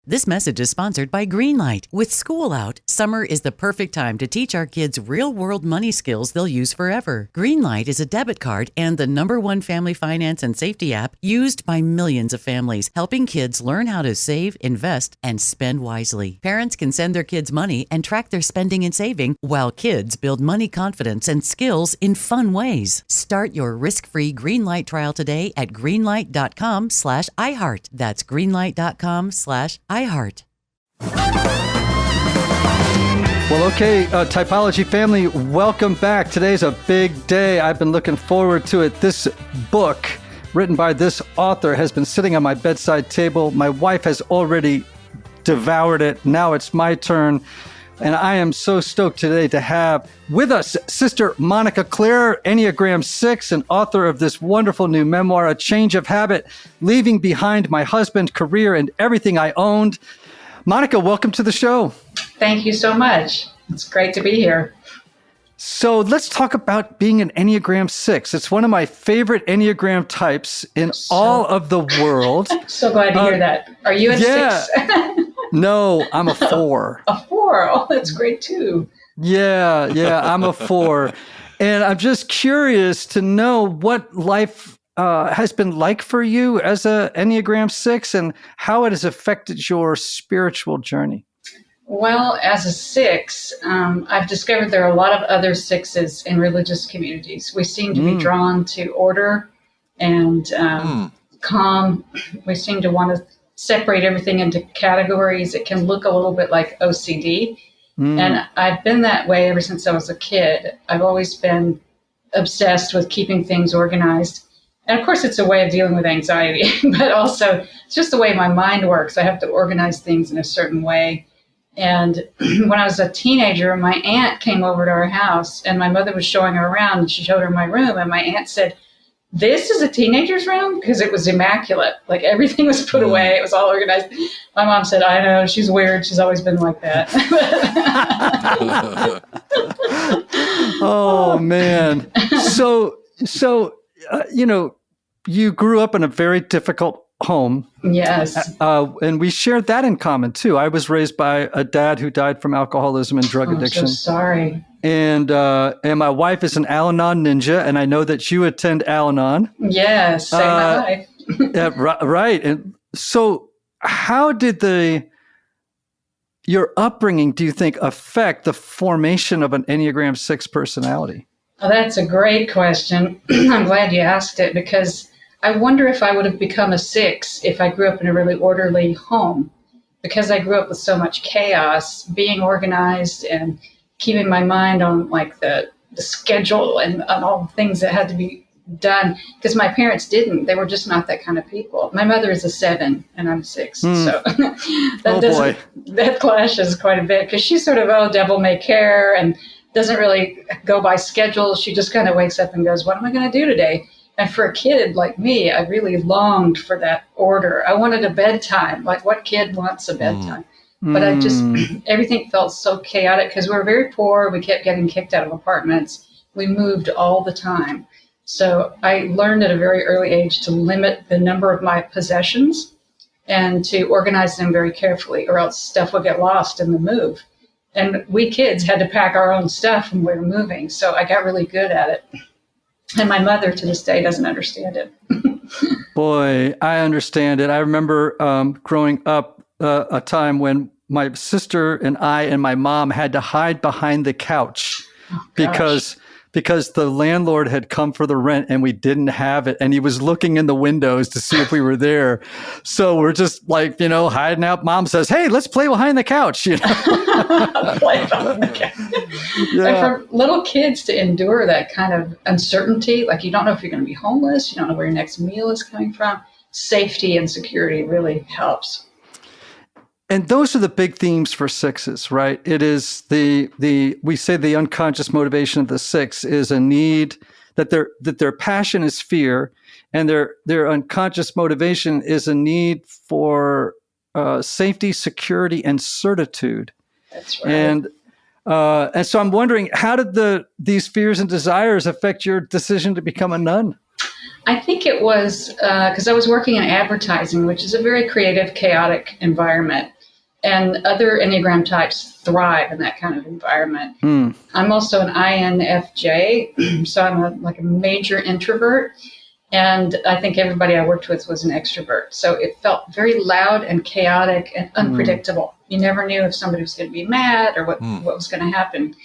This message is sponsored by Greenlight. With school out, summer is the perfect time to teach our kids real-world money skills they'll use forever. Greenlight is a debit card and the #1 family finance and safety app used by millions of families, helping kids learn how to save, invest, and spend wisely. Parents can send their kids money and track their spending and saving, while kids build money confidence and skills in fun ways. Start your risk-free Greenlight trial today at greenlight.com/iHeart. That's greenlight.com/iHeart. Well, okay, Typology family, welcome back. Today's a big day. I've been looking forward to it. This book, written by this author, has been sitting on my bedside table. My wife has already devoured it. Now it's my turn. And I am so stoked today to have with us Sister Monica Clare, Enneagram 6, and author of this wonderful new memoir, A Change of Habit, Leaving Behind My Husband, Career, and Everything I Owned. Monica, welcome to the show. Thank you so much. It's great to be here. So let's talk about being an Enneagram 6. It's one of my favorite Enneagram types in all of the world. So glad to hear that. Are you a 6? No, I'm a 4. A 4? Oh, that's great too. Yeah, I'm a 4. And I'm just curious to know what life has been like for you as a Enneagram 6 and how it has affected your spiritual journey. Well, as a 6, I've discovered there are a lot of other 6s in religious communities. We seem to be drawn to order and calm. We seem to want to separate everything into categories. It can look a little bit like OCD. And I've been that way ever since I was a kid. I've always been obsessed with keeping things organized. And of course, it's a way of dealing with anxiety, but also it's just the way my mind works. I have to organize things in a certain way. And when I was a teenager, my aunt came over to our house and my mother was showing her around and she showed her my room. And my aunt said, "This is a teenager's room?" Because it was immaculate. Like everything was put away. It was all organized. My mom said, "I know, she's weird. She's always been like that." Oh, man. So, you grew up in a very difficult home. Yes. And we shared that in common, too. I was raised by a dad who died from alcoholism and drug addiction. I'm so sorry. And my wife is an Al-Anon ninja, and I know that you attend Al-Anon. Yes, saved my life. Yeah, right. And so how did your upbringing, do you think, affect the formation of an Enneagram 6 personality? Oh, that's a great question. I'm glad you asked it because I wonder if I would have become a 6 if I grew up in a really orderly home. Because I grew up with so much chaos, being organized and keeping my mind on like the schedule and all the things that had to be done. Because my parents didn't. They were just not that kind of people. My mother is a 7 and I'm 6. So that clashes quite a bit because she's sort of, devil may care and doesn't really go by schedule. She just kind of wakes up and goes, "What am I going to do today?" And for a kid like me, I really longed for that order. I wanted a bedtime. Like what kid wants a bedtime? But everything felt so chaotic because we were very poor. We kept getting kicked out of apartments. We moved all the time. So I learned at a very early age to limit the number of my possessions and to organize them very carefully or else stuff would get lost in the move. And we kids had to pack our own stuff when we were moving. So I got really good at it. And my mother to this day doesn't understand it. Boy, I understand it. I remember growing up a time when my sister and I and my mom had to hide behind the couch because the landlord had come for the rent and we didn't have it. And he was looking in the windows to see if we were there. So we're just like, hiding out. Mom says, "Hey, let's play behind the couch." Play behind the couch. Yeah. And for little kids to endure that kind of uncertainty, like you don't know if you're going to be homeless, you don't know where your next meal is coming from, safety and security really helps. And those are the big themes for 6s, right? It is we say the unconscious motivation of the 6 is a need that their passion is fear, and their unconscious motivation is a need for safety, security, and certitude. That's right. And so I'm wondering, how did these fears and desires affect your decision to become a nun? I think it was because I was working in advertising, which is a very creative, chaotic environment. And other Enneagram types thrive in that kind of environment. I'm also an INFJ, so I'm like a major introvert. And I think everybody I worked with was an extrovert. So it felt very loud and chaotic and unpredictable. You never knew if somebody was going to be mad or what was going to happen.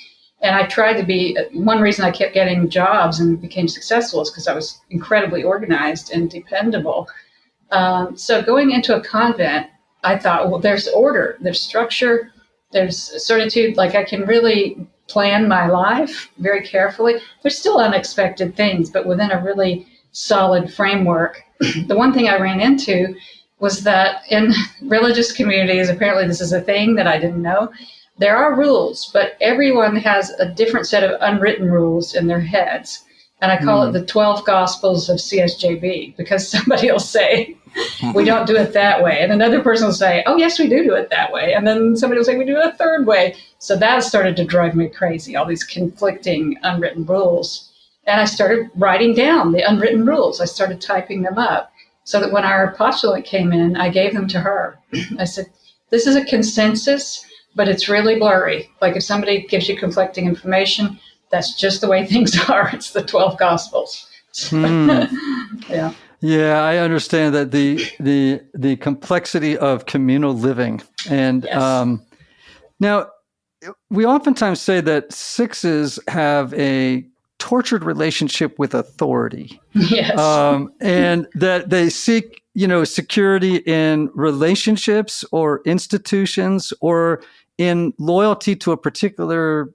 And I tried to be, one reason I kept getting jobs and became successful is because I was incredibly organized and dependable. So going into a convent, I thought, well, there's order, there's structure, there's certitude. Like I can really plan my life very carefully. There's still unexpected things, but within a really solid framework. The one thing I ran into was that in religious communities, apparently this is a thing that I didn't know, there are rules, but everyone has a different set of unwritten rules in their heads. And I call it the 12 Gospels of CSJB, because somebody will say, we don't do it that way. And another person will say, oh, yes, we do it that way. And then somebody will say, we do it a third way. So that started to drive me crazy, all these conflicting unwritten rules. And I started writing down the unwritten rules. I started typing them up so that when our postulant came in, I gave them to her. I said, this is a consensus, but it's really blurry. Like if somebody gives you conflicting information, that's just the way things are. It's the 12 Gospels. Yeah. Yeah, I understand that the complexity of communal living. And Yes. Now, we oftentimes say that sixes have a tortured relationship with authority. Yes. And that they seek, security in relationships or institutions or in loyalty to a particular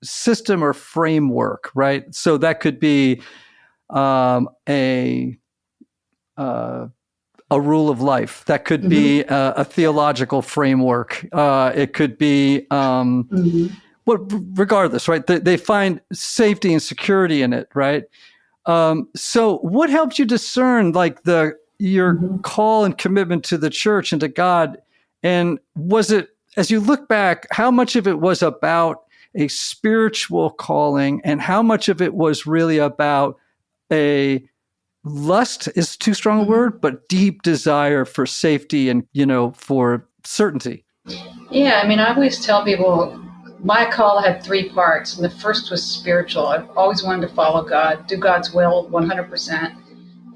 system or framework, right? So that could be a rule of life. That could be a theological framework. It could be, regardless, right? They find safety and security in it, right? So what helped you discern like your call and commitment to the church and to God? And was it, as you look back, how much of it was about a spiritual calling and how much of it was really about a lust is too strong a word, but deep desire for safety and, for certainty? Yeah, I mean, I always tell people my call had three parts. And the first was spiritual. I've always wanted to follow God, do God's will 100%.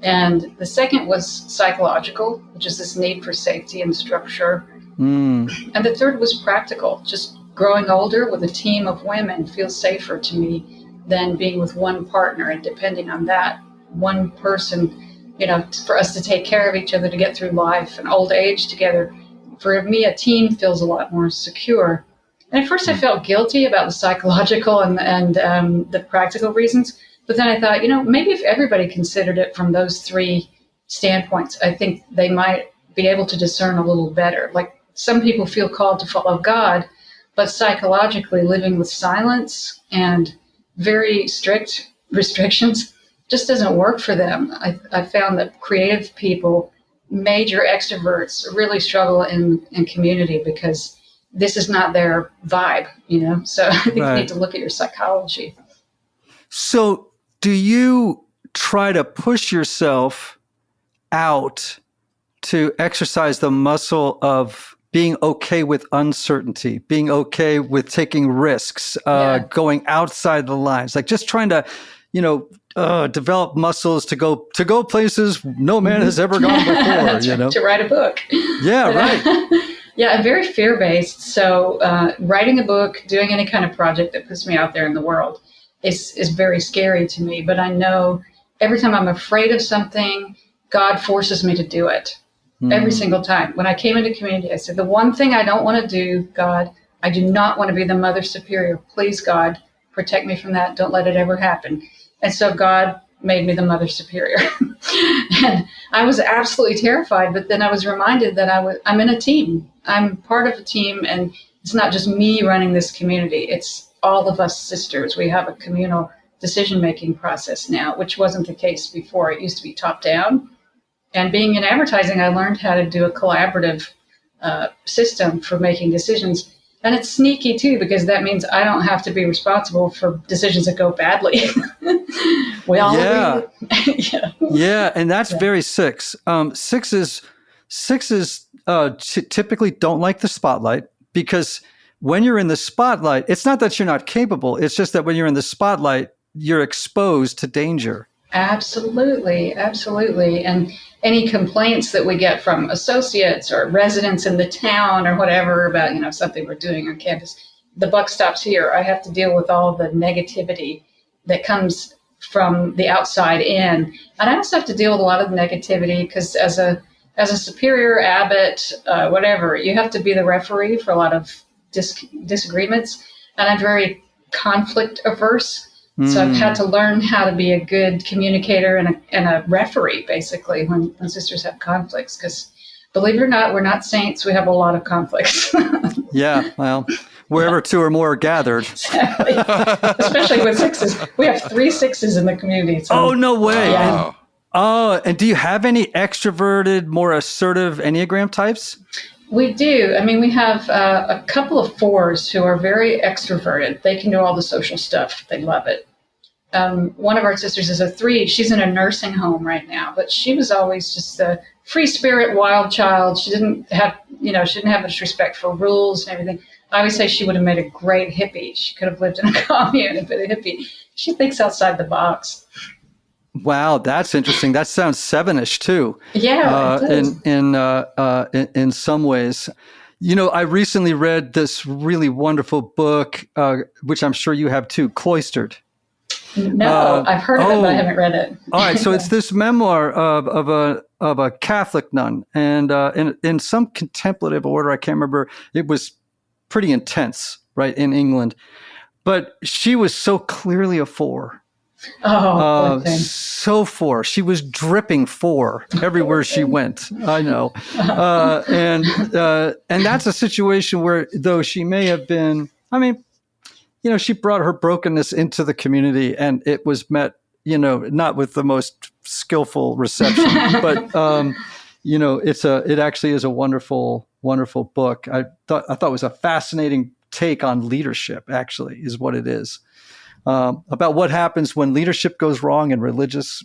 And the second was psychological, which is this need for safety and structure. And the third was practical. Just growing older with a team of women feels safer to me than being with one partner and depending on that one person, for us to take care of each other, to get through life and old age together. For me, a team feels a lot more secure. And at first I felt guilty about the psychological and the practical reasons. But then I thought, maybe if everybody considered it from those three standpoints, I think they might be able to discern a little better. Like some people feel called to follow God, but psychologically living with silence and very strict restrictions just doesn't work for them. I found that creative people, major extroverts, really struggle in community because this is not their vibe, So I think you need to look at your psychology. So do you try to push yourself out to exercise the muscle of being okay with uncertainty, being okay with taking risks, going outside the lines, like just trying to, develop muscles to go places no man has ever gone before, To write a book. Yeah, right. Yeah, I'm very fear-based. So writing a book, doing any kind of project that puts me out there in the world is very scary to me. But I know every time I'm afraid of something, God forces me to do it. Every single time. When I came into community, I said, the one thing I don't want to do, God, I do not want to be the mother superior. Please, God, protect me from that. Don't let it ever happen. And so God made me the mother superior. And I was absolutely terrified. But then I was reminded that I'm in a team. I'm part of a team. And it's not just me running this community. It's all of us sisters. We have a communal decision-making process now, which wasn't the case before. It used to be top-down. And being in advertising, I learned how to do a collaborative system for making decisions. And it's sneaky, too, because that means I don't have to be responsible for decisions that go badly. We all Yeah. agree. Yeah. Yeah, and that's very six. Sixes typically don't like the spotlight, because when you're in the spotlight, it's not that you're not capable. It's just that when you're in the spotlight, you're exposed to danger. Absolutely, absolutely. And any complaints that we get from associates or residents in the town or whatever about, something we're doing on campus, the buck stops here. I have to deal with all the negativity that comes from the outside in. And I also have to deal with a lot of the negativity because as a superior, abbot, whatever, you have to be the referee for a lot of disagreements. And I'm very conflict averse. So I've had to learn how to be a good communicator and a referee, basically, when sisters have conflicts. Because believe it or not, we're not saints. We have a lot of conflicts. Yeah, well, wherever two or more are gathered. Exactly. Especially with sixes. We have 3 6s in the community. So, Oh, no way. Wow. And do you have any extroverted, more assertive Enneagram types? we do. I mean, we have a couple of 4s who are very extroverted. They can do all the social stuff. They love it. One of our sisters is a 3. She's in a nursing home right now, but she was always just a free spirit, wild child. She didn't have much respect for rules and everything. I always say she would have made a great hippie. She could have lived in a commune and been a hippie. She thinks outside the box. Wow, that's interesting. That sounds 7-ish too. Yeah, it does. In some ways. I recently read this really wonderful book, which I'm sure you have too, Cloistered. No, I've heard of it, but I haven't read it. All right, so it's this memoir of a Catholic nun, and in some contemplative order, I can't remember. It was pretty intense, right, in England, but she was so clearly a 4. Oh, poor thing. So 4. She was dripping 4 everywhere she went. I know, and that's a situation where, though she may have been, she brought her brokenness into the community, and it was met, not with the most skillful reception, but it actually is a wonderful, wonderful book. I thought it was a fascinating take on leadership. Actually, is what it is. About what happens when leadership goes wrong in religious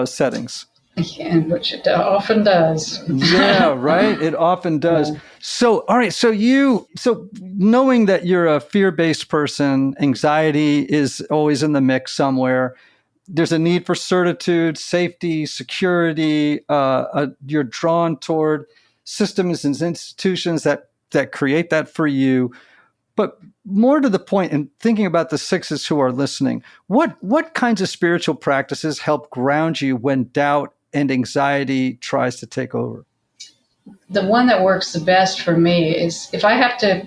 settings. Yeah, which it often does. Yeah, right. It often does. Yeah. So, all right. So knowing that you're a fear-based person, anxiety is always in the mix somewhere. There's a need for certitude, safety, security. You're drawn toward systems and institutions that create that for you. But more to the point, in thinking about the 6s who are listening, what kinds of spiritual practices help ground you when doubt and anxiety tries to take over? The one that works the best for me is if I have to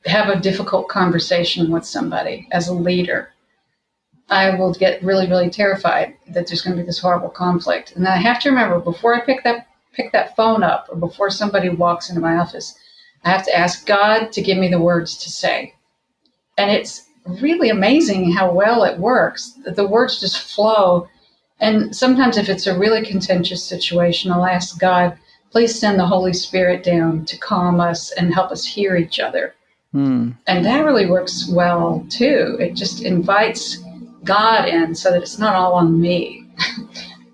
have a difficult conversation with somebody as a leader, I will get really, really terrified that there's going to be this horrible conflict. And I have to remember, before I pick that phone up, or before somebody walks into my office, I have to ask God to give me the words to say. And it's really amazing how well it works. The words just flow. And sometimes if it's a really contentious situation, I'll ask God, please send the Holy Spirit down to calm us and help us hear each other. And that really works well, too. It just invites God in so that it's not all on me.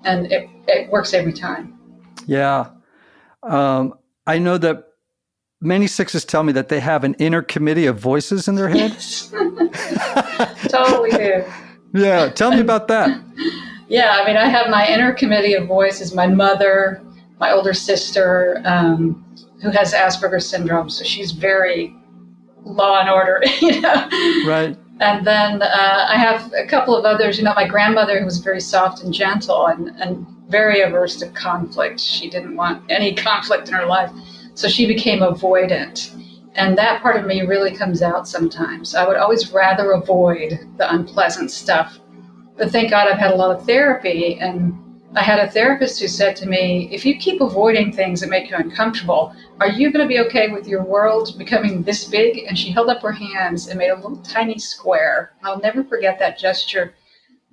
And it works every time. Yeah. I know that many 6s tell me that they have an inner committee of voices in their head. Yes. Totally do. Yeah. Tell me about that. Yeah. I mean, I have my inner committee of voices, my mother, my older sister, who has Asperger's syndrome. So she's very law and order, Right. And then I have a couple of others, my grandmother, who was very soft and gentle and very averse to conflict. She didn't want any conflict in her life. So she became avoidant. And that part of me really comes out sometimes. I would always rather avoid the unpleasant stuff. But thank God I've had a lot of therapy. And I had a therapist who said to me, if you keep avoiding things that make you uncomfortable, are you going to be okay with your world becoming this big? And she held up her hands and made a little tiny square. I'll never forget that gesture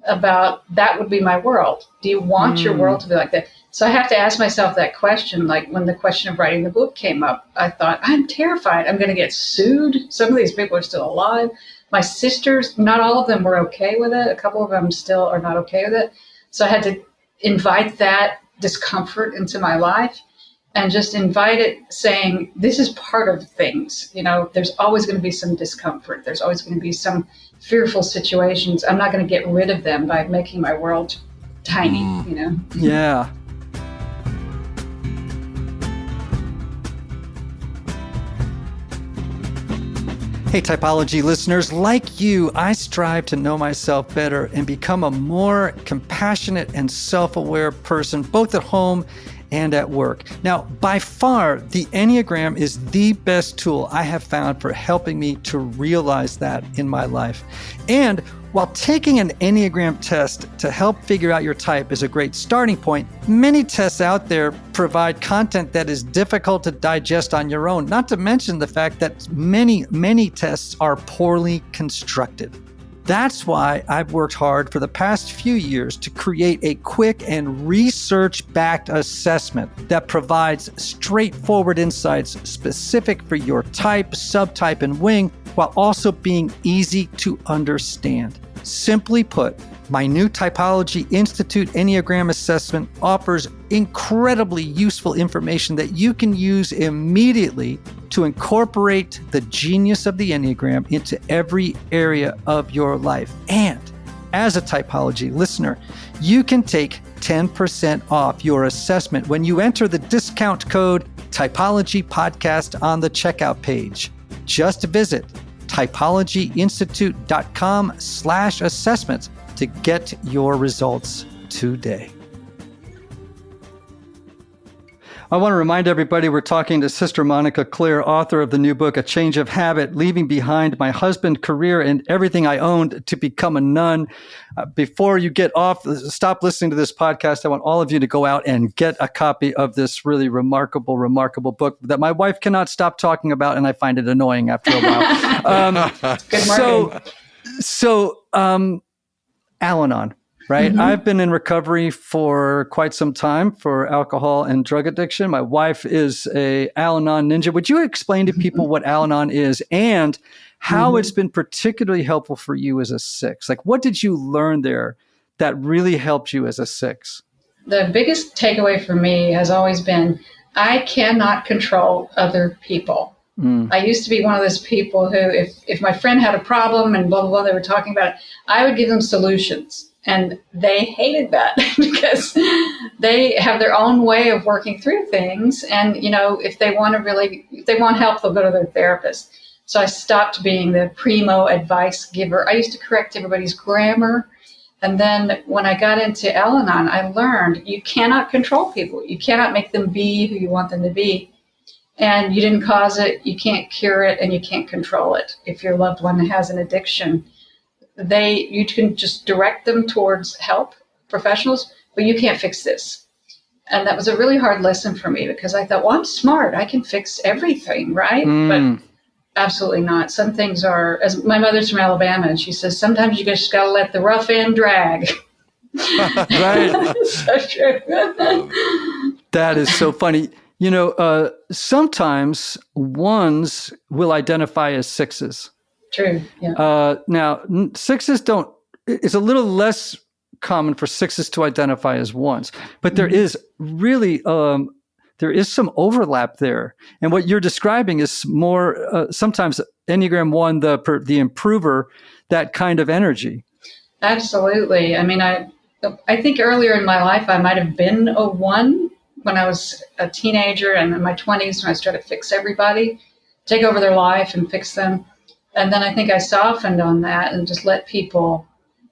about that would be my world. Do you want your world to be like that? So I have to ask myself that question. Like when the question of writing the book came up, I thought, I'm terrified. I'm going to get sued. Some of these people are still alive. My sisters, not all of them were okay with it. A couple of them still are not okay with it. So I had to invite that discomfort into my life and just invite it, saying, this is part of things. There's always going to be some discomfort. There's always going to be some fearful situations. I'm not going to get rid of them by making my world tiny, Yeah. Hey, Typology listeners, like you, I strive to know myself better and become a more compassionate and self-aware person, both at home and at work. Now, by far, the Enneagram is the best tool I have found for helping me to realize that in my life. And while taking an Enneagram test to help figure out your type is a great starting point, many tests out there provide content that is difficult to digest on your own, not to mention the fact that many tests are poorly constructed. That's why I've worked hard for the past few years to create a quick and research-backed assessment that provides straightforward insights specific for your type, subtype, and wing, while also being easy to understand. Simply put, my new Typology Institute Enneagram assessment offers incredibly useful information that you can use immediately to incorporate the genius of the Enneagram into every area of your life. And as a Typology listener, you can take 10% off your assessment when you enter the discount code Typology Podcast on the checkout page. Just visit typologyinstitute.com/assessments to get your results today. I want to remind everybody we're talking to Sister Monica Clare, author of the new book, A Change of Habit, Leaving Behind My Husband, Career, and Everything I Owned to Become a Nun. Before you stop listening to this podcast, I want all of you to go out and get a copy of this really remarkable book that my wife cannot stop talking about, and I find it annoying after a while. Good marketing. So, Al-Anon. Right. Mm-hmm. I've been in recovery for quite some time for alcohol and drug addiction. My wife is a Al-Anon ninja. Would you explain to people what Al-Anon is and how it's been particularly helpful for you as a 6? Like, what did you learn there that really helped you as a 6? The biggest takeaway for me has always been, I cannot control other people. I used to be one of those people who, if my friend had a problem and blah, blah, blah, they were talking about it, I would give them solutions. And they hated that because they have their own way of working through things. And, if they want help, they'll go to their therapist. So I stopped being the primo advice giver. I used to correct everybody's grammar. And then when I got into Al-Anon, I learned you cannot control people. You cannot make them be who you want them to be. And you didn't cause it, you can't cure it, and you can't control it. If your loved one has an addiction, you can just direct them towards help professionals, but you can't fix this. And that was a really hard lesson for me because I thought, well, I'm smart. I can fix everything, right? But absolutely not. Some things are, as my mother's from Alabama, and she says, sometimes you just got to let the rough end drag. Right. So true. That is so funny. Sometimes ones will identify as 6s. True. Yeah. Now, 6s it's a little less common for 6s to identify as 1s, but there is really, there is some overlap there. And what you're describing is more, sometimes Enneagram 1, the improver, that kind of energy. Absolutely. I mean, I think earlier in my life, I might have been a 1 when I was a teenager and in my 20s when I was trying to fix everybody, take over their life and fix them. And then I think I softened on that and just let people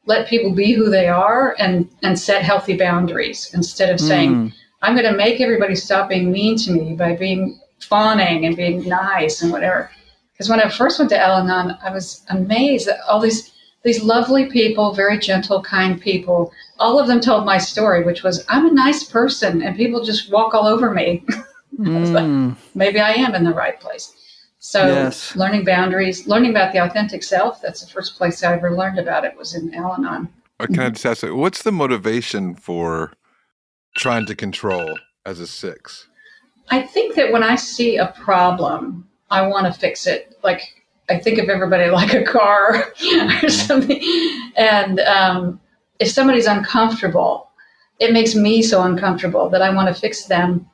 be who they are and set healthy boundaries instead of saying, I'm going to make everybody stop being mean to me by being fawning and being nice and whatever. Because when I first went to Al-Anon, I was amazed that all these lovely people, very gentle, kind people, all of them told my story, which was, I'm a nice person and people just walk all over me. I was like, maybe I am in the right place. So yes. Learning boundaries, learning about the authentic self, that's the first place I ever learned about it was in Al-Anon. Can I just ask, what's the motivation for trying to control as a 6? I think that when I see a problem, I want to fix it. Like I think of everybody like a car or something. And if somebody's uncomfortable, it makes me so uncomfortable that I want to fix them.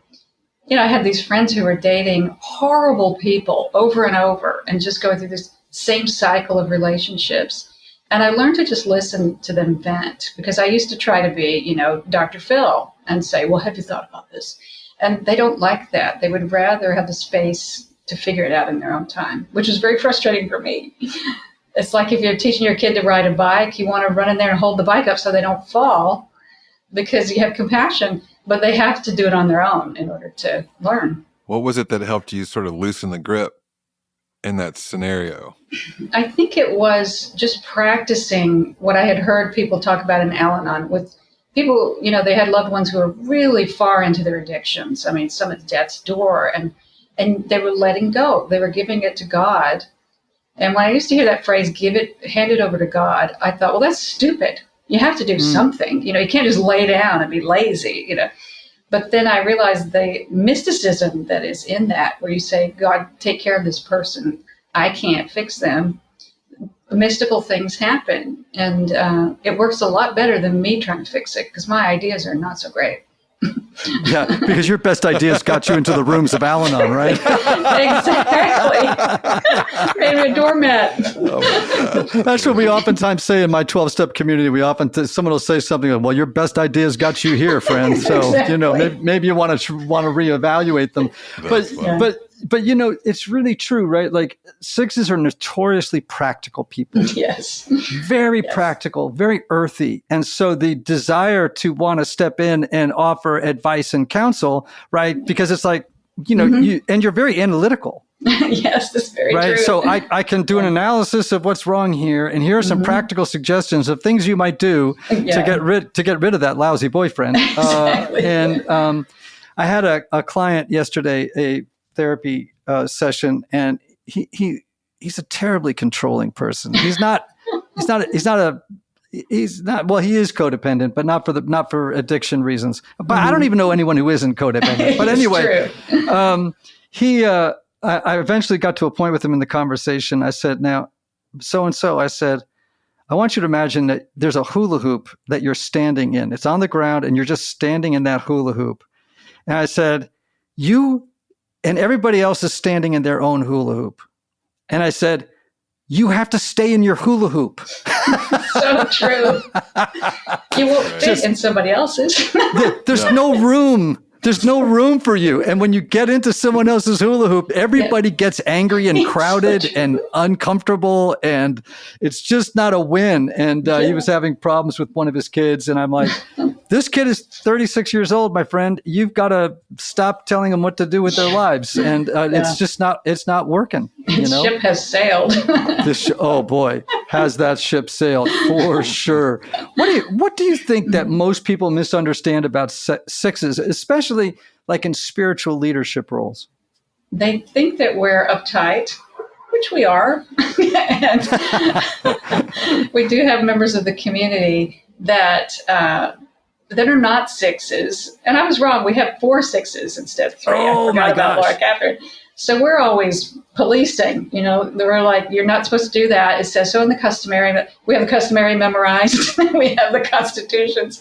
You know, I had these friends who were dating horrible people over and over and just going through this same cycle of relationships. And I learned to just listen to them vent, because I used to try to be, you know, Dr. Phil and say, well, have you thought about this? And they don't like that. They would rather have the space to figure it out in their own time, which is very frustrating for me. It's like if you're teaching your kid to ride a bike, you want to run in there and hold the bike up so they don't fall because you have compassion, but they have to do it on their own in order to learn. What was it that helped you sort of loosen the grip in that scenario? I think it was just practicing what I had heard people talk about in Al-Anon with people, you know, they had loved ones who were really far into their addictions. I mean, some at death's door, and they were letting go. They were giving it to God. And when I used to hear that phrase, hand it over to God, I thought, well, that's stupid. You have to do something. You know, you can't just lay down and be lazy, you know. But then I realized the mysticism that is in that, where you say, God, take care of this person. I can't fix them. Mystical things happen. And it works a lot better than me trying to fix it, because my ideas are not so great. Yeah, because your best ideas got you into the rooms of Al-Anon, right? Exactly. Made me a doormat. That's what we oftentimes say in my 12-step community. Someone will say something like, well, your best ideas got you here, friend. So, Exactly. you know, maybe you want to reevaluate them. But, you know, it's really true, right? Like, sixes are notoriously practical people. Yes. Very practical, very earthy. And so the desire to want to step in and offer advice and counsel, right? Because it's like, you know, you're very analytical. Yes, that's very right? true. So I can do an analysis of what's wrong here. And here are some practical suggestions of things you might do to get rid of that lousy boyfriend. Exactly. I had a client yesterday, a therapy session, and he's a terribly controlling person. He is codependent, but not for addiction reasons. But I don't even know anyone who isn't codependent. But anyway, I eventually got to a point with him in the conversation. I said, now, so-and-so, I said, I want you to imagine that there's a hula hoop that you're standing in. It's on the ground and you're just standing in that hula hoop. And I said, you and everybody else is standing in their own hula hoop. And I said, you have to stay in your hula hoop. So true. You won't fit in somebody else's. There's no room. There's no room for you. And when you get into someone else's hula hoop, everybody gets angry and crowded and uncomfortable. And it's just not a win. And he was having problems with one of his kids. And I'm like, this kid is 36 years old, my friend. You've got to stop telling them what to do with their lives. And it's just it's not working. You know? Ship has sailed. Oh boy, has that ship sailed for sure. What do you think that most people misunderstand about sixes, especially like in spiritual leadership roles? They think that we're uptight, which we are. And we do have members of the community that are not sixes. And I was wrong. We have 4 sixes instead of 3. Oh, I forgot about Laura Catherine. So we're always policing, you know, we're like, you're not supposed to do that. It says so in the customary, but we have the customary memorized. We have the constitutions.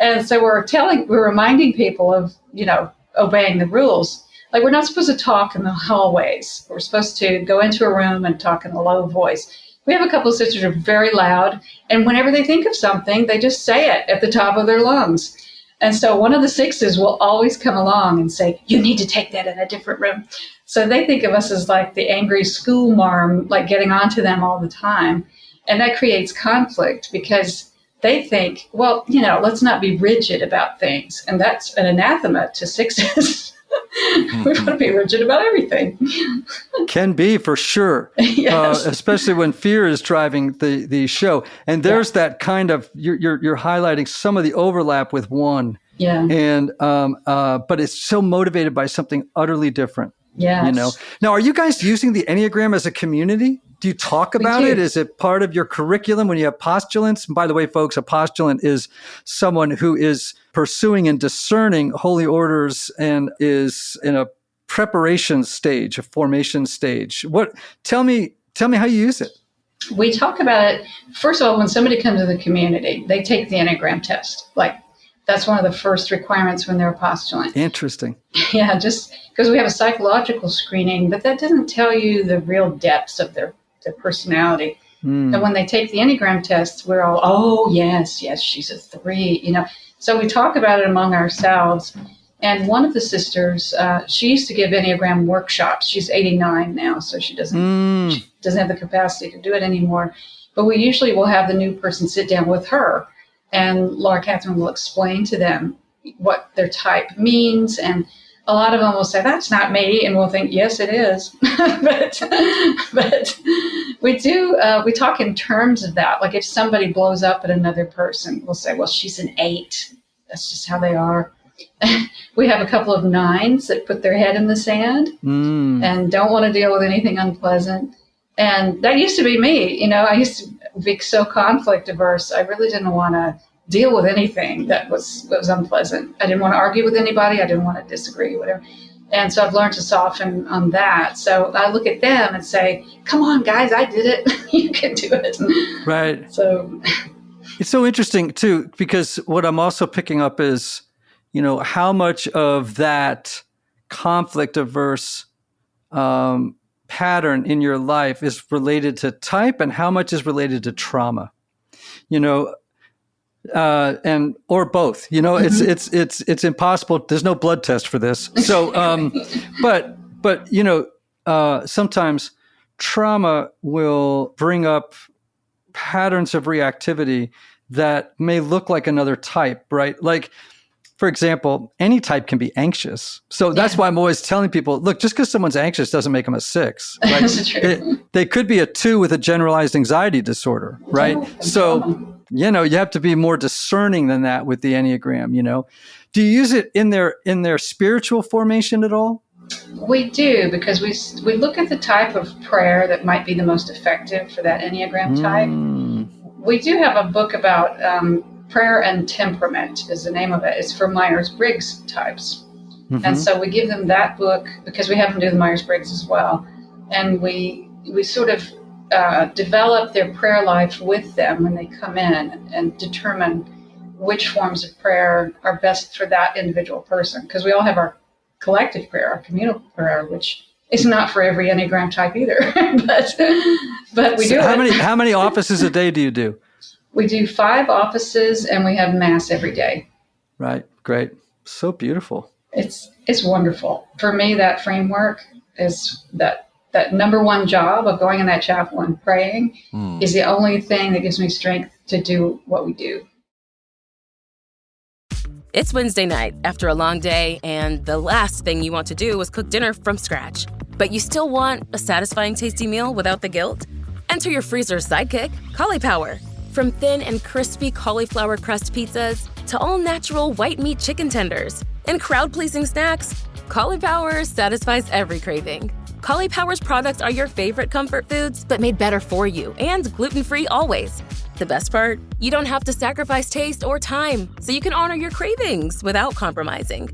And so we're reminding people of, you know, obeying the rules. Like, we're not supposed to talk in the hallways. We're supposed to go into a room and talk in a low voice. We have a couple of sisters who are very loud. And whenever they think of something, they just say it at the top of their lungs. And so one of the sixes will always come along and say, you need to take that in a different room. So they think of us as like the angry school marm, like getting onto them all the time. And that creates conflict because they think, well, you know, let's not be rigid about things. And that's an anathema to sixes. We want to be rigid about everything. Can be, for sure. Yes. Especially when fear is driving the show. And there's that kind of, you're highlighting some of the overlap with one. Yeah. And but it's so motivated by something utterly different. Yes. You know. Now, are you guys using the Enneagram as a community? Do you talk about it? Is it part of your curriculum when you have postulants? And by the way, folks, a postulant is someone who is pursuing and discerning holy orders and is in a preparation stage, a formation stage. Tell me Tell me how you use it. We talk about it, first of all, when somebody comes to the community, they take the Enneagram test. Like, that's one of the first requirements when they're a postulant. Interesting. Yeah, just because we have a psychological screening, but that doesn't tell you the real depths of their personality. And when they take the Enneagram test, we're all, oh, yes, she's a 3, you know. So we talk about it among ourselves. And one of the sisters, she used to give Enneagram workshops. She's 89 now, so she doesn't have the capacity to do it anymore. But we usually will have the new person sit down with her, and Laura Catherine will explain to them what their type means. And a lot of them will say, that's not me. And we'll think, yes, it is. but we talk in terms of that. Like if somebody blows up at another person, we'll say, well, she's an 8. That's just how they are. We have a couple of 9s that put their head in the sand and don't want to deal with anything unpleasant. And that used to be me. You know, I used to be so conflict averse. I really didn't want to deal with anything that was unpleasant. I didn't want to argue with anybody. I didn't want to disagree, whatever. And so I've learned to soften on that. So I look at them and say, come on, guys, I did it. You can do it. Right. So it's so interesting, too, because what I'm also picking up is, you know, how much of that conflict averse pattern in your life is related to type and how much is related to trauma, you know, or both, you know, it's impossible. There's no blood test for this. So, but, you know, sometimes trauma will bring up patterns of reactivity that may look like another type, right? Like, for example, any type can be anxious. So that's why I'm always telling people, look, just because someone's anxious doesn't make them a 6. Right? That's true. They could be a 2 with a generalized anxiety disorder, right? So, you know, you have to be more discerning than that with the Enneagram, you know. Do you use it in their spiritual formation at all? We do, because we look at the type of prayer that might be the most effective for that Enneagram type. We do have a book about Prayer and Temperament is the name of it. It's for Myers-Briggs types. And so we give them that book because we have them do the Myers-Briggs as well. And we sort of develop their prayer life with them when they come in and determine which forms of prayer are best for that individual person. Because we all have our collective prayer, our communal prayer, which is not for every Enneagram type either. but we do it. How many offices a day do you do? We do 5 offices and we have mass every day. Right. Great. So beautiful. It's wonderful. For me, that framework is that number one job of going in that chapel and praying is the only thing that gives me strength to do what we do. It's Wednesday night after a long day, and the last thing you want to do is cook dinner from scratch. But you still want a satisfying, tasty meal without the guilt? Enter your freezer's sidekick, Cauliflower. From thin and crispy cauliflower crust pizzas to all-natural white meat chicken tenders and crowd-pleasing snacks, Cauliflower satisfies every craving. Cauliflower's products are your favorite comfort foods, but made better for you and gluten-free always. The best part? You don't have to sacrifice taste or time, so you can honor your cravings without compromising.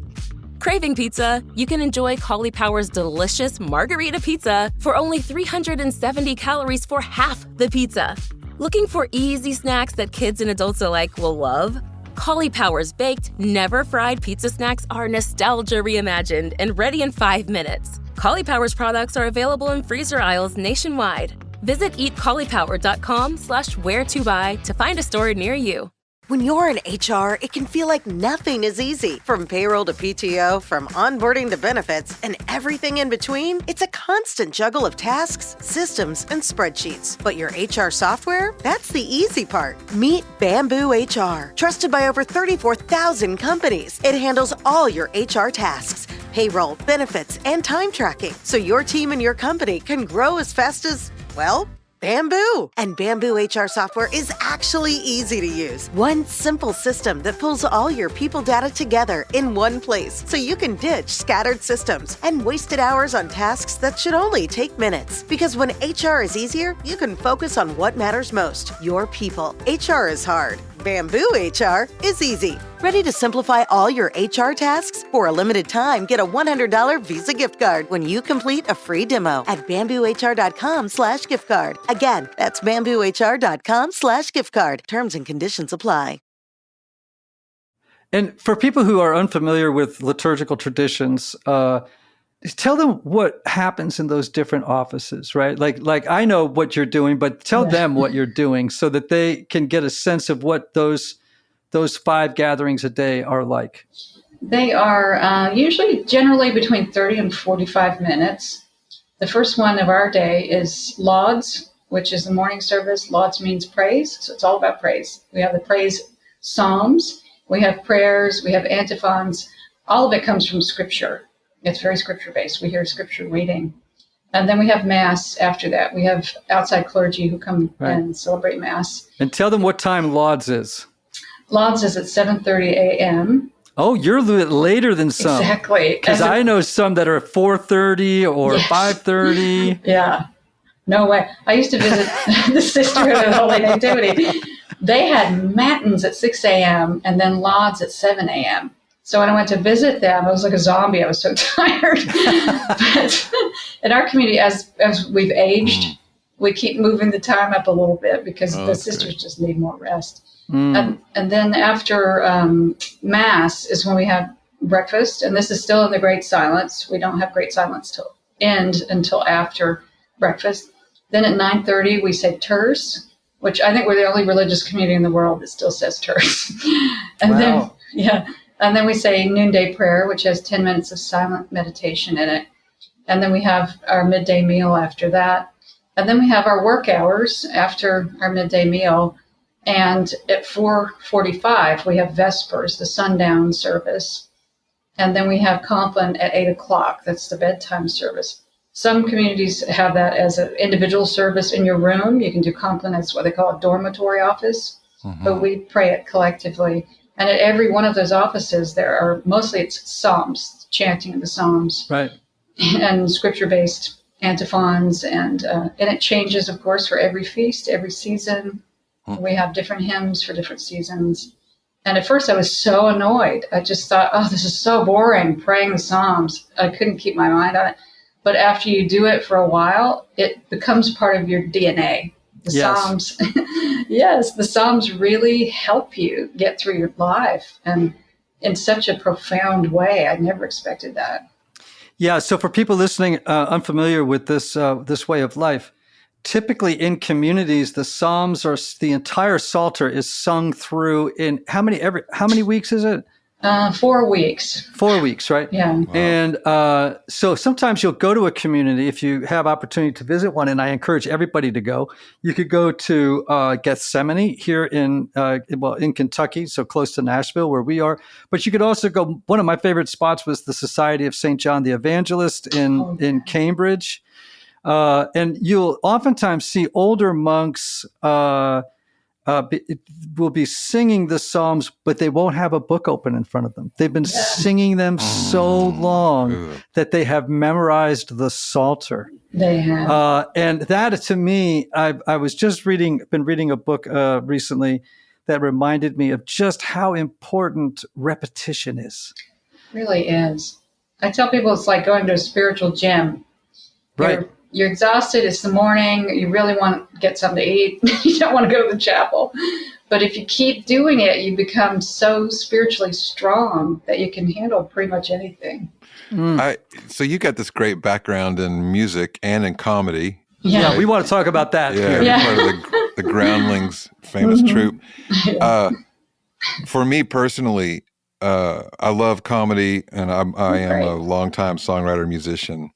Craving pizza? You can enjoy Cauliflower's delicious margarita pizza for only 370 calories for half the pizza. Looking for easy snacks that kids and adults alike will love? Cauliflower's baked, never fried pizza snacks are nostalgia reimagined and ready in 5 minutes. Cauliflower's products are available in freezer aisles nationwide. Visit eatcauliflower.com/where-to-buy to find a store near you. When you're in HR, it can feel like nothing is easy. From payroll to PTO, from onboarding to benefits, and everything in between, it's a constant juggle of tasks, systems, and spreadsheets. But your HR software? That's the easy part. Meet Bamboo HR. Trusted by over 34,000 companies, it handles all your HR tasks, payroll, benefits, and time tracking, so your team and your company can grow as fast as, well, Bamboo. And Bamboo HR software is actually easy to use. One simple system that pulls all your people data together in one place, so you can ditch scattered systems and wasted hours on tasks that should only take minutes. Because when HR is easier, you can focus on what matters most, your people. HR is hard. Bamboo HR is easy. Ready to simplify all your HR tasks? For a limited time, get a $100 Visa gift card when you complete a free demo at bamboohr.com/gift card. Again, that's bamboohr.com/gift card. Terms and conditions apply. And for people who are unfamiliar with liturgical traditions, tell them what happens in those different offices, right? Like I know what you're doing, but tell them what you're doing so that they can get a sense of what those 5 gatherings a day are like. They are usually generally between 30 and 45 minutes. The first one of our day is Lauds, which is the morning service. Lauds means praise, so it's all about praise. We have the praise psalms. We have prayers, we have antiphons. All of it comes from Scripture. It's very Scripture-based. We hear Scripture reading. And then we have Mass after that. We have outside clergy who come and celebrate Mass. And tell them what time Lauds is. Lauds is at 7:30 a.m. Oh, you're a little bit later than some. Exactly. Because I know some that are 4:30 or 5:30. Yeah. No way. I used to visit the Sisterhood of Holy Nativity. They had matins at 6 a.m. and then Lauds at 7 a.m. So when I went to visit them, I was like a zombie. I was so tired. But in our community, as we've aged, we keep moving the time up a little bit because the sisters just need more rest. And then after Mass is when we have breakfast, and this is still in the Great Silence. We don't have Great Silence till end until after breakfast. Then at 9:30, we say terce, which I think we're the only religious community in the world that still says terce. And then we say noonday prayer, which has 10 minutes of silent meditation in it. And then we have our midday meal after that. And then we have our work hours after our midday meal. And at 4:45, we have Vespers, the sundown service. And then we have Compline at 8 o'clock. That's the bedtime service. Some communities have that as an individual service in your room. You can do Compline as what they call a dormitory office, but we pray it collectively. And at every one of those offices, there are mostly it's Psalms, chanting of the Psalms, right, and scripture-based antiphons, and it changes, of course, for every feast, every season. We have different hymns for different seasons. And at first, I was so annoyed. I just thought, oh, this is so boring, praying the Psalms. I couldn't keep my mind on it. But after you do it for a while, it becomes part of your DNA. The Psalms, the Psalms really help you get through your life, and in such a profound way. I never expected that. Yeah. So for people listening, unfamiliar with this way of life, typically in communities, the Psalms are the entire Psalter is sung through in how many weeks is it? 4 weeks. 4 weeks, right? Yeah. Wow. And so sometimes you'll go to a community if you have opportunity to visit one, and I encourage everybody to go. You could go to Gethsemane here in Kentucky, so close to Nashville where we are. But you could also go. One of my favorite spots was the Society of St. John the Evangelist in Cambridge, and you'll oftentimes see older monks. Will be singing the Psalms, but they won't have a book open in front of them. They've been singing them so long that they have memorized the Psalter. They have. And that, to me, I was just been reading a book recently that reminded me of just how important repetition is. Really is. I tell people it's like going to a spiritual gym. Right. You're exhausted. It's the morning. You really want to get something to eat. You don't want to go to the chapel. But if you keep doing it, you become so spiritually strong that you can handle pretty much anything. So you got this great background in music and in comedy. Yeah, right? We want to talk about that. Yeah, you're part of the Groundlings famous troupe. For me personally, I love comedy, and I am a longtime songwriter, musician.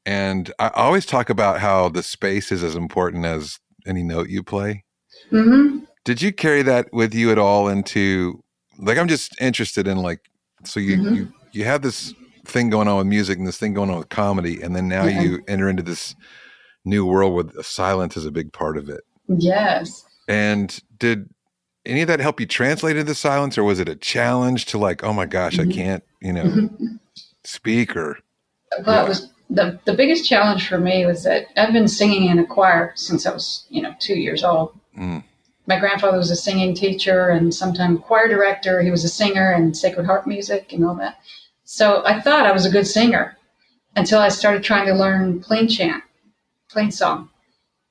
And I always talk about how the space is as important as any note you play. Mm-hmm. Did you carry that with you at all into, like, I'm just interested in, like, so you have this thing going on with music and this thing going on with comedy, and then now you enter into this new world where silence is a big part of it. Yes. And did any of that help you translate into silence, or was it a challenge to, like, oh my gosh, I can't, speak, or? Well, it was the biggest challenge for me was that I've been singing in a choir since I was, 2 years old. my grandfather was a singing teacher and sometime choir director. He was a singer and Sacred Heart music and all that. So I thought I was a good singer until I started trying to learn plain chant, plain song.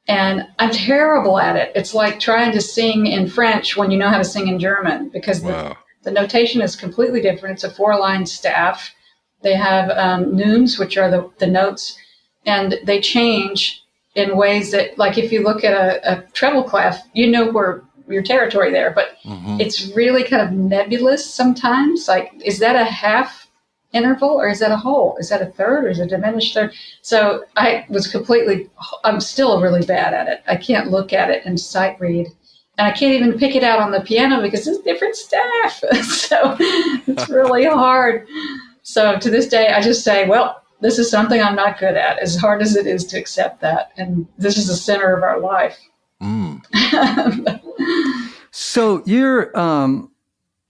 And I'm terrible at it. It's like trying to sing in French when you know how to sing in German, because the notation is completely different. It's a 4-line staff. They have neumes, which are the notes, and they change in ways that, like if you look at a treble clef, you know where your territory there, but it's really kind of nebulous sometimes. Like, is that a half interval or is that a whole? Is that a third or is it a diminished third? So I'm still really bad at it. I can't look at it and sight read. And I can't even pick it out on the piano because it's different staff. So it's really hard. So to this day, I just say, well, this is something I'm not good at, as hard as it is to accept that. And this is the center of our life. So you're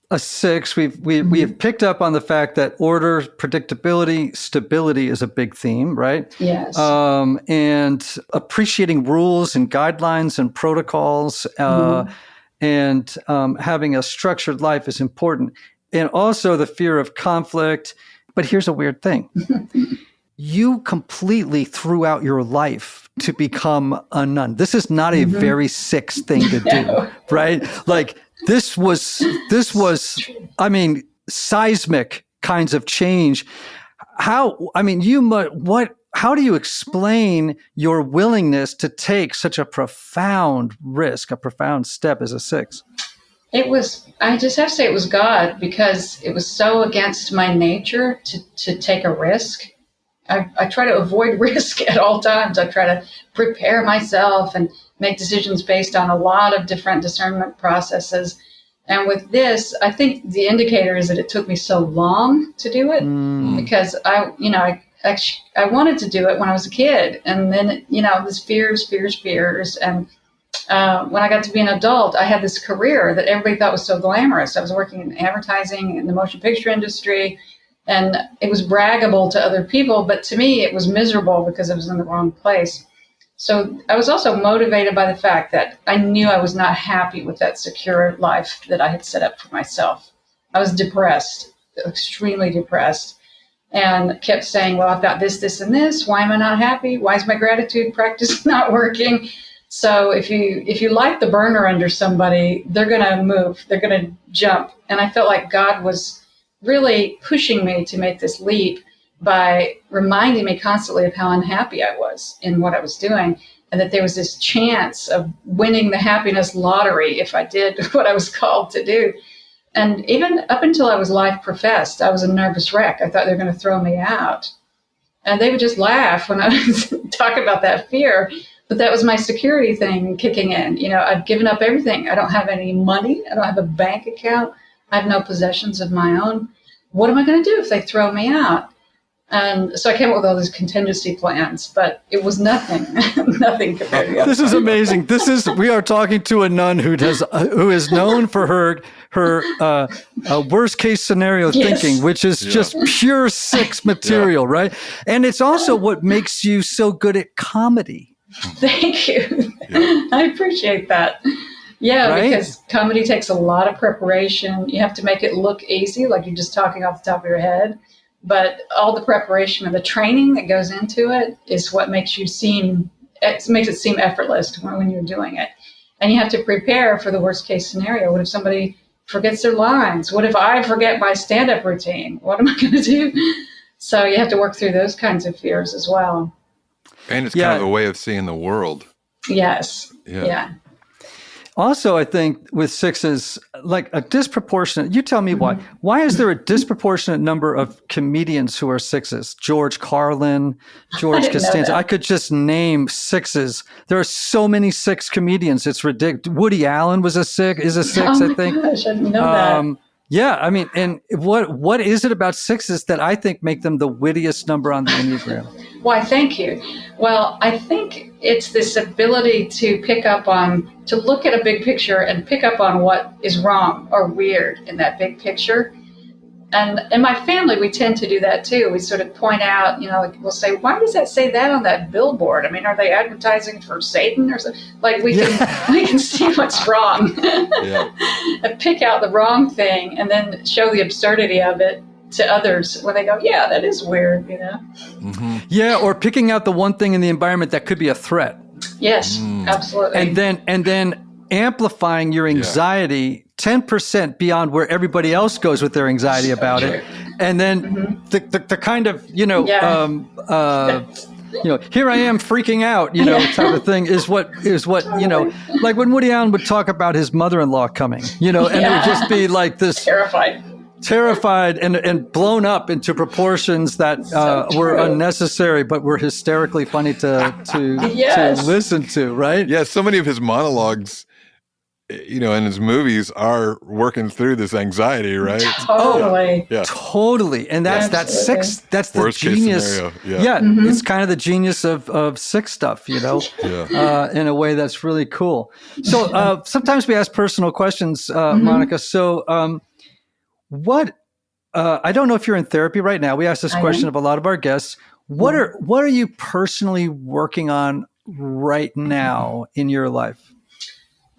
a 6. We have picked up on the fact that order, predictability, stability is a big theme, right? Yes. And appreciating rules and guidelines and protocols, and having a structured life is important. And also the fear of conflict. But here's a weird thing. You completely threw out your life to become a nun. This is not a very 6 thing to do, right? Like this was, I mean, seismic kinds of change. How do you explain your willingness to take such a profound risk, a profound step as a 6? I just have to say it was God, because it was so against my nature to take a risk. I try to avoid risk at all times. I try to prepare myself and make decisions based on a lot of different discernment processes. And with this, I think the indicator is that it took me so long to do it, because I wanted to do it when I was a kid. And then, this fears. And when I got to be an adult, I had this career that everybody thought was so glamorous. I was working in advertising in the motion picture industry, and it was braggable to other people, but to me it was miserable because I was in the wrong place. So I was also motivated by the fact that I knew I was not happy with that secure life that I had set up for myself. I was depressed, extremely depressed, and kept saying, well, I've got this, and this. Why am I not happy? Why is my gratitude practice not working? So if you light the burner under somebody, they're going to move, they're going to jump. And I felt like God was really pushing me to make this leap by reminding me constantly of how unhappy I was in what I was doing, and that there was this chance of winning the happiness lottery if I did what I was called to do. And even up until I was life professed, I was a nervous wreck. I thought they were going to throw me out. And they would just laugh when I was talking about that fear. But that was my security thing kicking in. I've given up everything. I don't have any money. I don't have a bank account. I have no possessions of my own. What am I going to do if they throw me out? And so I came up with all these contingency plans, but it was nothing, nothing compared to the other. This is amazing. We are talking to a nun who is known for her worst case scenario thinking, which is just pure 6 material, right? And it's also what makes you so good at comedy. Thank you. I appreciate that. Yeah, right? Because comedy takes a lot of preparation. You have to make it look easy, like you're just talking off the top of your head. But all the preparation and the training that goes into it is what makes it seem effortless when you're doing it. And you have to prepare for the worst case scenario. What if somebody forgets their lines? What if I forget my stand-up routine? What am I going to do? So you have to work through those kinds of fears as well. And it's kind of a way of seeing the world. Yes. Yeah. Also, I think with 6s, like a disproportionate, you tell me why. Why is there a disproportionate number of comedians who are 6s? George Carlin, George Costanza. I could just name 6s. There are so many 6 comedians. It's ridiculous. Woody Allen is a 6, I think. Gosh, I didn't know that. Yeah, I mean, and what is it about 6s that I think make them the wittiest number on the Enneagram? Why, thank you. Well, I think it's this ability to look at a big picture and pick up on what is wrong or weird in that big picture. And in my family, we tend to do that too. We sort of point out, like we'll say, why does that say that on that billboard? I mean, are they advertising for Satan or something? Like we can see what's wrong and pick out the wrong thing and then show the absurdity of it to others when they go, yeah, that is weird, Mm-hmm. Yeah, or picking out the one thing in the environment that could be a threat. Yes, absolutely. And then amplifying your anxiety 10% beyond where everybody else goes with their anxiety about it. And then the kind of, here I am freaking out, type of thing is what, like when Woody Allen would talk about his mother-in-law coming, and it would just be like this terrified and blown up into proportions that were unnecessary, but were hysterically funny to listen to, right? Yeah, so many of his monologues, in his movies are working through this anxiety, right? Totally. Totally. And that's the worst genius. Case scenario. It's kind of the genius of sick stuff, in a way that's really cool. So sometimes we ask personal questions, Monica. So what, I don't know if you're in therapy right now. We ask this question of a lot of our guests. What are you personally working on right now in your life?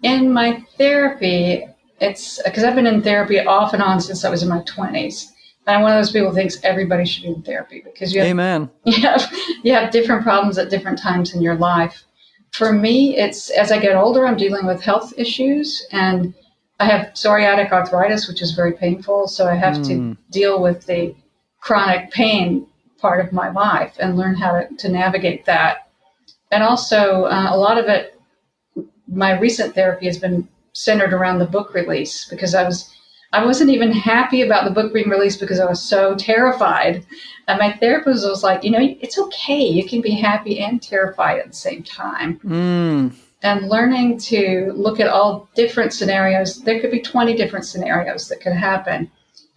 In my therapy, it's because I've been in therapy off and on since I was in my 20s. And I'm one of those people who thinks everybody should be in therapy because you have different problems at different times in your life. For me, it's as I get older, I'm dealing with health issues, and I have psoriatic arthritis, which is very painful. So I have to deal with the chronic pain part of my life and learn how to navigate that. And also a lot of it, my recent therapy has been centered around the book release because I wasn't even happy about the book being released because I was so terrified. And my therapist was like, it's okay. You can be happy and terrified at the same time. And learning to look at all different scenarios. There could be 20 different scenarios that could happen.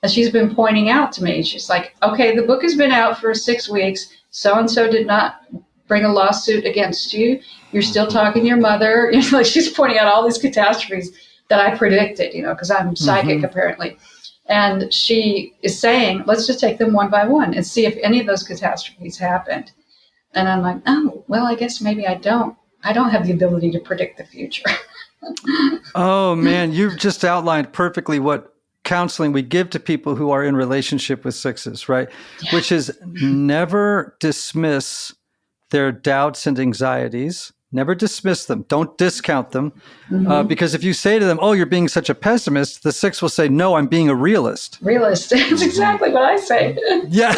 And she's been pointing out to me, she's like, okay, the book has been out for 6 weeks. So-and-so did not bring a lawsuit against you. You're still talking to your mother. Like she's pointing out all these catastrophes that I predicted, because I'm psychic apparently. And she is saying, let's just take them one by one and see if any of those catastrophes happened. And I'm like, oh, well, I guess maybe I don't have the ability to predict the future. Oh man, you've just outlined perfectly what counseling we give to people who are in relationship with sixes, right? Yeah. Which is never dismiss their doubts and anxieties. Never dismiss them. Don't discount them. Because if you say to them, oh, you're being such a pessimist, the six will say, no, I'm being a realist. Realist. That's exactly what I say. Yeah.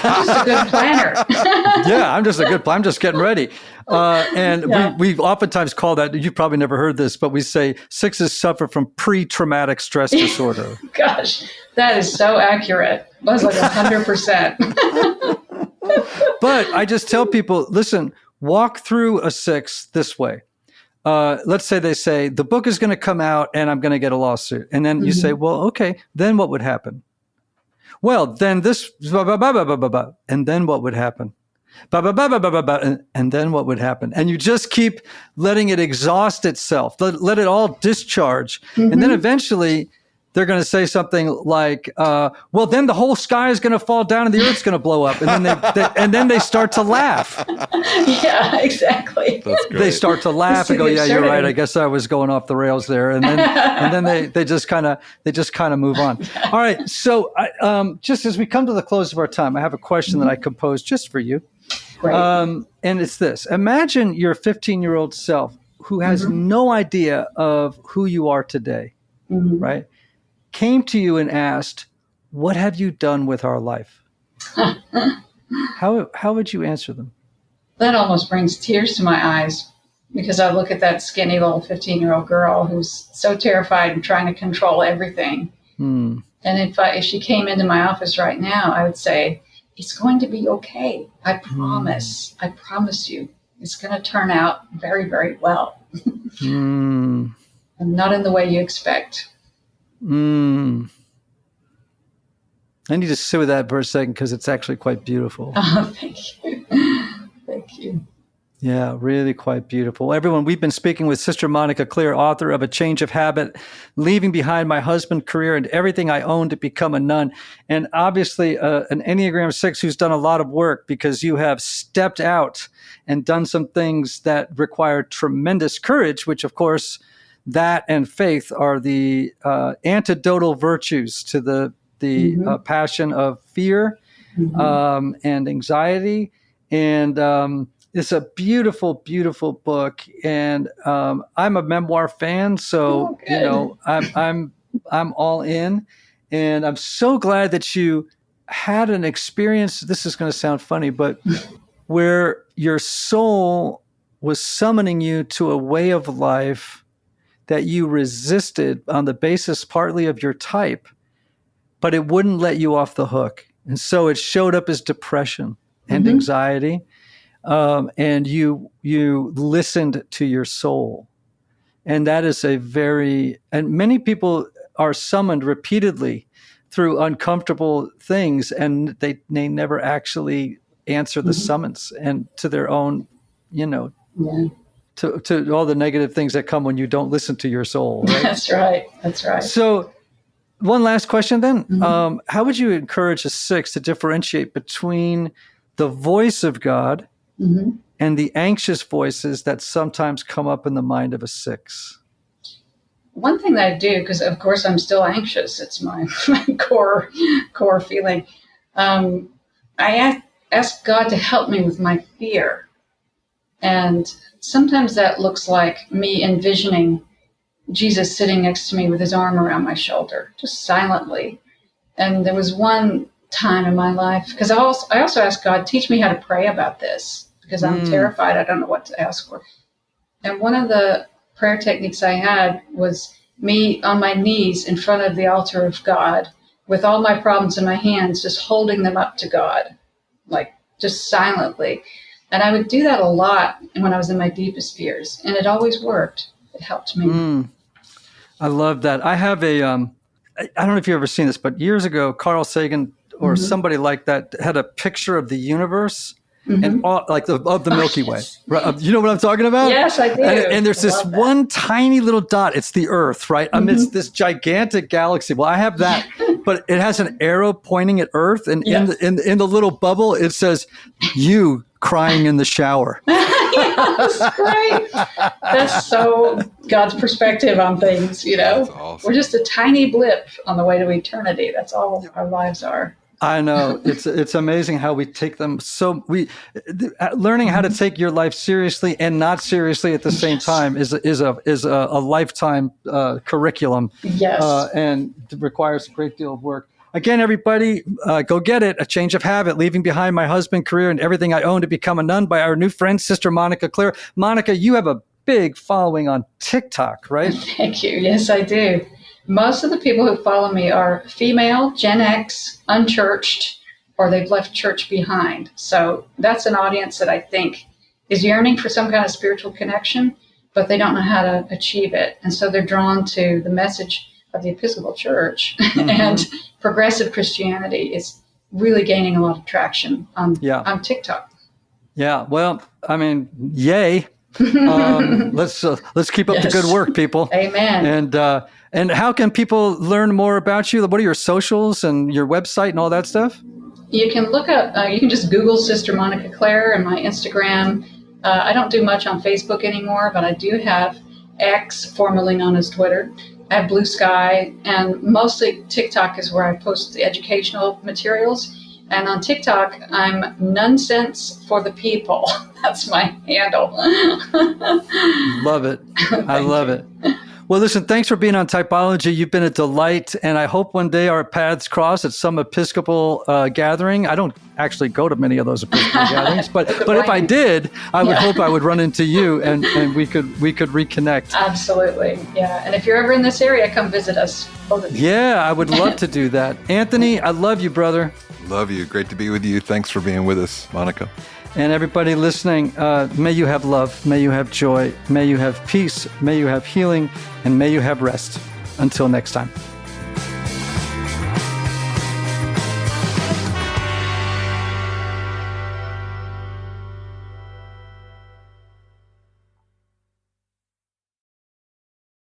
I'm just a good planner. I'm just a good planner. I'm just getting ready. We oftentimes call that, you've probably never heard this, but we say sixes suffer from pre-traumatic stress disorder. Gosh, that is so accurate. That's like 100%. But I just tell people, listen, walk through a six this way. Let's say they say, the book is going to come out and I'm going to get a lawsuit. And then you say, well, okay, then what would happen? Well, then this, and then what would happen? And then what would happen? And you just keep letting it exhaust itself. Let it all discharge. And then eventually they're going to say something like, well, then the whole sky is going to fall down and the earth's going to blow up. And then they start to laugh. Yeah, exactly. That's great. They start to laugh and go, yeah, you're right. I guess I was going off the rails there. And then they just kind of move on. All right. So just as we come to the close of our time, I have a question that I composed just for you. Right. And it's this. Imagine your 15-year-old self who has no idea of who you are today, right? Came to you and asked, what have you done with our life? How would you answer them? That almost brings tears to my eyes because I look at that skinny little 15-year-old girl who's so terrified and trying to control everything. And if she came into my office right now, I would say, it's going to be okay. I promise. I promise you. It's going to turn out very, very well. And not in the way you expect. I need to sit with that for a second because it's actually quite beautiful. Oh, thank you. Thank you. Yeah, really quite beautiful. Everyone, we've been speaking with Sister Monica Clare, author of A Change of Habit, Leaving Behind My Husband, Career, and Everything I Own to Become a Nun. And obviously an Enneagram 6 who's done a lot of work, because you have stepped out and done some things that require tremendous courage, which of course, that and faith are the antidotal virtues to the passion of fear and anxiety. And it's a beautiful, beautiful book, and I'm a memoir fan, so I'm all in, and I'm so glad that you had an experience. This is going to sound funny, but where your soul was summoning you to a way of life that you resisted on the basis partly of your type, but it wouldn't let you off the hook, and so it showed up as depression and anxiety. And you listened to your soul. And that is and many people are summoned repeatedly through uncomfortable things, and they never actually answer the summons and to their own, to all the negative things that come when you don't listen to your soul. Right? That's right. That's right. So one last question then. How would you encourage a 6 to differentiate between the voice of God and the anxious voices that sometimes come up in the mind of a 6? One thing that I do, because of course I'm still anxious, it's my core feeling. I ask God to help me with my fear. And sometimes that looks like me envisioning Jesus sitting next to me with his arm around my shoulder, just silently. And there was one time in my life, because I also asked God, teach me how to pray about this, because I'm terrified. I don't know what to ask for. And one of the prayer techniques I had was me on my knees in front of the altar of God with all my problems in my hands, just holding them up to God, like just silently. And I would do that a lot when I was in my deepest fears, and it always worked. It helped me. I love that. I have I don't know if you've ever seen this, but years ago, Carl Sagan or somebody like that had a picture of the universe and all, like of the Milky Way. Right? You know what I'm talking about? Yes, I do. And there's this one tiny little dot. It's the Earth, right? Amidst this gigantic galaxy. Well, I have that, but it has an arrow pointing at Earth, and in the little bubble, it says, "You crying in the shower." Yes, great. That's so God's perspective on things, That's awesome. We're just a tiny blip on the way to eternity. That's all our lives are. I know. It's amazing how we take them. Learning how to take your life seriously and not seriously at the same time is a lifetime curriculum. Yes. And requires a great deal of work. Again, everybody, go get it. A Change of Habit, Leaving Behind My Husband, Career, and Everything I Own to Become a Nun, by our new friend, Sister Monica Clare. Monica, you have a big following on TikTok, right? Thank you. Yes, I do. Most of the people who follow me are female, Gen X, unchurched, or they've left church behind. So that's an audience that I think is yearning for some kind of spiritual connection, but they don't know how to achieve it. And so they're drawn to the message of the Episcopal Church, and progressive Christianity is really gaining a lot of traction on TikTok. Yeah. Well, I mean, yay. Let's keep up the good work, people. Amen. And how can people learn more about you? What are your socials and your website and all that stuff? You can look up, you can just Google Sister Monica Clare and my Instagram. I don't do much on Facebook anymore, but I do have X, formerly known as Twitter. I have Blue Sky, and mostly TikTok is where I post the educational materials. And on TikTok, I'm Nonsense for the People. That's my handle. Love it. I love it. Well, listen, thanks for being on Typology. You've been a delight, and I hope one day our paths cross at some Episcopal gathering. I don't actually go to many of those Episcopal gatherings, but if I did, I would hope I would run into you, and we could reconnect. Absolutely, yeah. And if you're ever in this area, come visit us. Yeah, I would love to do that. Anthony, I love you, brother. Love you. Great to be with you. Thanks for being with us, Monica. And everybody listening, may you have love, may you have joy, may you have peace, may you have healing, and may you have rest. Until next time.